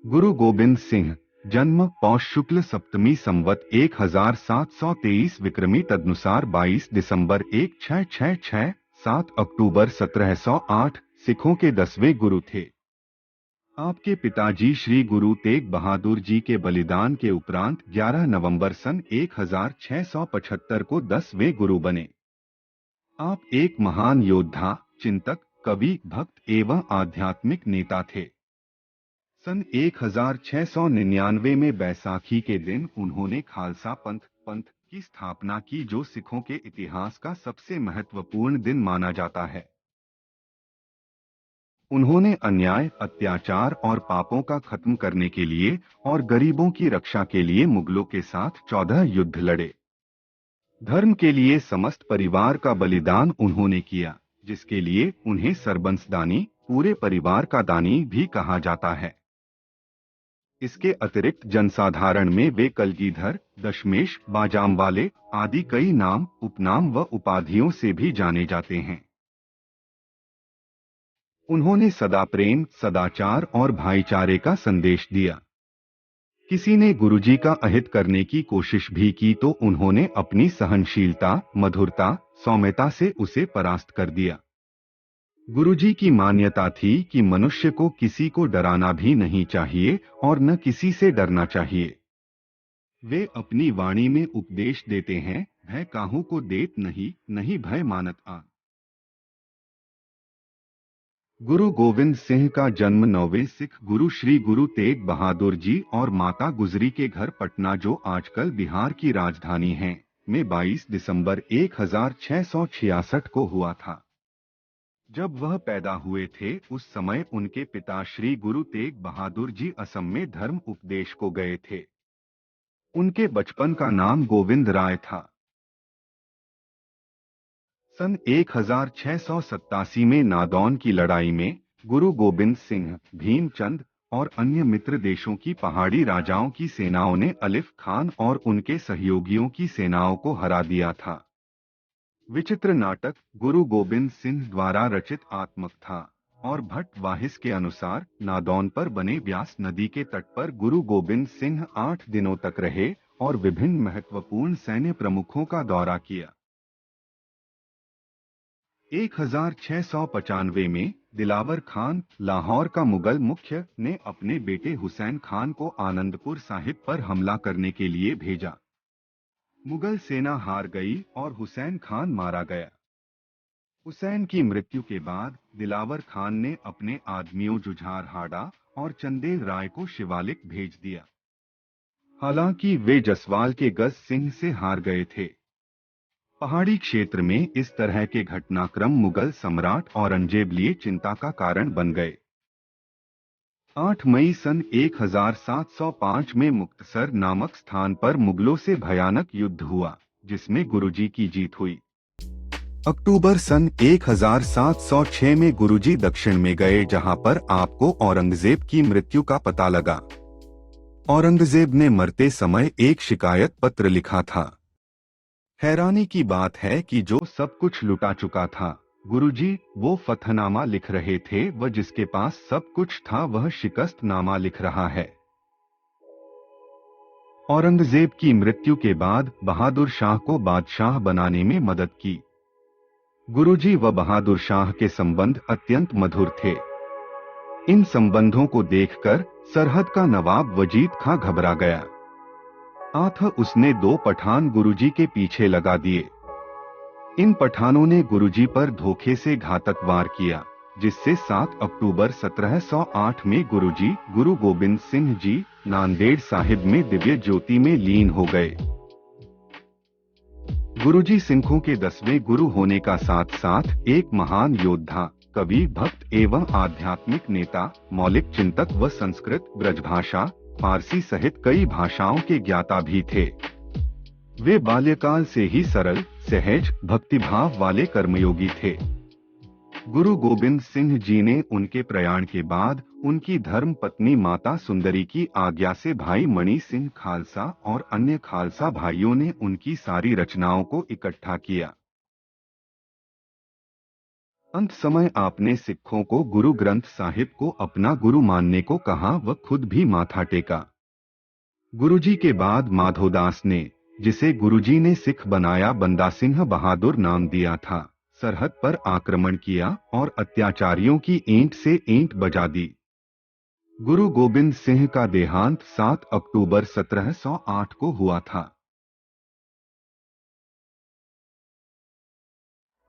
गुरु गोबिंद सिंह जन्म पौष शुक्ल सप्तमी संवत 1723 विक्रमी तदनुसार 22 दिसंबर 1666 7 अक्टूबर 1708 सिखों के 10वें गुरु थे। आपके पिताजी श्री गुरु तेग बहादुर जी के बलिदान के उपरांत 11 नवंबर सन 1675 को 10वें गुरु बने। आप एक महान योद्धा, चिंतक, कवि, भक्त एवं आध्यात्मिक नेता थे। सन 1699 में बैसाखी के दिन उन्होंने खालसा पंथ की स्थापना की, जो सिखों के इतिहास का सबसे महत्वपूर्ण दिन माना जाता है। उन्होंने अन्याय, अत्याचार और पापों का खत्म करने के लिए और गरीबों की रक्षा के लिए मुगलों के साथ 14 युद्ध लड़े। धर्म के लिए समस्त परिवार का बलिदान उन्होंने किया, जिसके लिए उन्हें सरबंसदानी, पूरे परिवार का दानी भी कहा जाता है। इसके अतिरिक्त जनसाधारण में वे कलगीधर, दशमेश, बाजामवाले आदि कई नाम, उपनाम व उपाधियों से भी जाने जाते हैं। उन्होंने सदा प्रेम, सदाचार और भाईचारे का संदेश दिया। किसी ने गुरुजी का अहित करने की कोशिश भी की तो उन्होंने अपनी सहनशीलता, मधुरता, सौम्यता से उसे परास्त कर दिया। गुरुजी की मान्यता थी कि मनुष्य को किसी को डराना भी नहीं चाहिए और न किसी से डरना चाहिए। वे अपनी वाणी में उपदेश देते हैं, भय काहू को देत नहीं, नहीं भय मानत आ। गुरु गोविंद सिंह का जन्म 9वें सिख गुरु श्री गुरु तेग बहादुर जी और माता गुजरी के घर पटना, जो आजकल बिहार की राजधानी है, में 22 दिसंबर 1666 को हुआ था। जब वह पैदा हुए थे उस समय उनके पिता श्री गुरु तेग बहादुर जी असम में धर्म उपदेश को गए थे। उनके बचपन का नाम गोविंद राय था। सन 1687 में नादौन की लड़ाई में गुरु गोबिंद सिंह, भीमचंद और अन्य मित्र देशों की पहाड़ी राजाओं की सेनाओं ने अलिफ खान और उनके सहयोगियों की सेनाओं को हरा दिया था। विचित्र नाटक गुरु गोबिंद सिंह द्वारा रचित आत्मक था और भट्ट वाहिस के अनुसार नादौन पर बने व्यास नदी के तट पर गुरु गोबिंद सिंह 8 दिनों तक रहे और विभिन्न महत्वपूर्ण सैन्य प्रमुखों का दौरा किया। 1695 में दिलावर खान, लाहौर का मुगल मुख्य, ने अपने बेटे हुसैन खान को आनंदपुर साहिब पर हमला करने के लिए भेजा। मुगल सेना हार गई और हुसैन खान मारा गया। हुसैन की मृत्यु के बाद दिलावर खान ने अपने आदमियों जुझार हाड़ा और चंदेल राय को शिवालिक भेज दिया। हालांकि वे जसवाल के गज सिंह से हार गए थे। पहाड़ी क्षेत्र में इस तरह के घटनाक्रम मुगल सम्राट औरंगजेब लिए चिंता का कारण बन गए। 8 मई सन 1705 में मुक्तसर नामक स्थान पर मुगलों से भयानक युद्ध हुआ, जिसमें गुरुजी की जीत हुई। अक्टूबर सन 1706 में गुरुजी दक्षिण में गए, जहां पर आपको औरंगजेब की मृत्यु का पता लगा। औरंगजेब ने मरते समय एक शिकायत पत्र लिखा था। हैरानी की बात है कि जो सब कुछ लुटा चुका था, गुरुजी वो फतहनामा लिख रहे थे, व जिसके पास सब कुछ था वह शिकस्तनामा लिख रहा है। औरंगजेब की मृत्यु के बाद बहादुर शाह को बादशाह बनाने में मदद की। गुरुजी व बहादुर शाह के संबंध अत्यंत मधुर थे। इन संबंधों को देखकर सरहद का नवाब वजीद खां घबरा गया। उसने 2 पठान गुरुजी के पीछे लगा दिए। इन पठानों ने गुरुजी पर धोखे से घातक वार किया, जिससे 7 अक्टूबर 1708 में गुरुजी गुरु गोबिंद सिंह जी नांदेड़ साहिब में दिव्य ज्योति में लीन हो गए। गुरुजी सिखों के 10वें गुरु होने का साथ साथ एक महान योद्धा, कवि, भक्त एवं आध्यात्मिक नेता, मौलिक चिंतक व संस्कृत, ब्रजभाषा, फारसी सहित कई भाषाओं के ज्ञाता भी थे। वे बाल्यकाल से ही सरल, सहज, भक्तिभाव वाले कर्मयोगी थे। गुरु गोबिंद सिंह जी ने उनके प्रयाण के बाद उनकी धर्म पत्नी माता सुंदरी की आज्ञा से भाई मणि सिंह खालसा और अन्य खालसा भाइयों ने उनकी सारी रचनाओं को इकट्ठा किया। अंत समय आपने सिखों को गुरु ग्रंथ साहिब को अपना गुरु मानने को कहा व खुद भी माथा टेका। गुरुजी के बाद माधोदास ने, जिसे गुरुजी ने सिख बनाया, बंदा सिंह बहादुर नाम दिया था, सरहद पर आक्रमण किया और अत्याचारियों की ऐंठ से ऐंठ बजा दी। गुरु गोबिंद सिंह का देहांत 7 अक्टूबर 1708 को हुआ था।